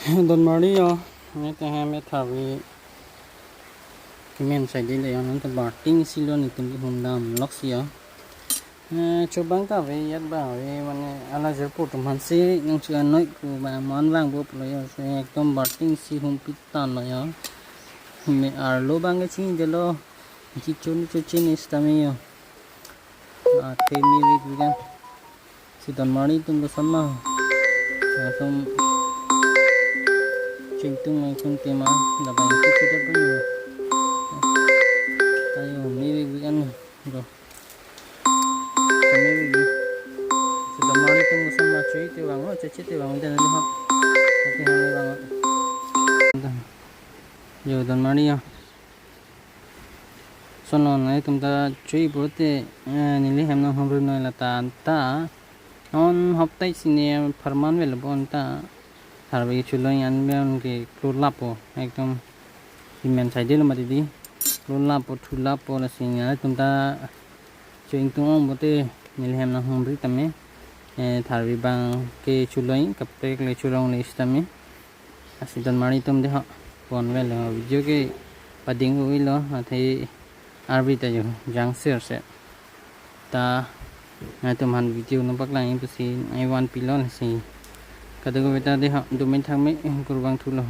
Don Mario nghe ta hai mẹ thảo vì cái men sai đi lấy nó ta bỏ tinh xí luôn thì từng cái hồn đầm lóc xí á cho băng ta về yết bảo về mà ala giờ phụ trong hắn xí nhưng chưa nói của bà món vàng bột lấy sẽ cầm bỏ tinh xí hồn pitan rồi á mẹ ở lô băng cái chín giờ lô chỉ chôn cho chín istami thế mi việc cái si Don Mario tung có sắm mà xong chuyện tung này không tiền mà là bằng cái chuyện đó bao nhiêu tayo may việc ăn rồi may việc si Don Mario tung có sắm mà chơi tiêu bằng nó chơi tiêu bằng cái này đi học cái hàng này bằng giờ Don Mario xong rồi này chúng ta chơi bữa thì nên lấy hem nó không được nói là ta on học tay xin em farman về là bọn ta thà vì chú lời ăn bên cái lúa lapo ekdom himen sai đi là mà đi lúa lapo thu lapo là xin nhá chúng ta chơi tung ông bữa thì nên hem nó không được tầm ấy thà vì bằng cái chú lời cặp cái lấy chú lòng lấy tầm ấy xin Don Mario tụm đi họ còn về là video cái bà điên của nó thì arbi ta dùng giang sửa sẽ ta tụm hành video nó bắt lại tôi xin ai want pilon là xin kata ko beta de ha do main thang me kurbang thulo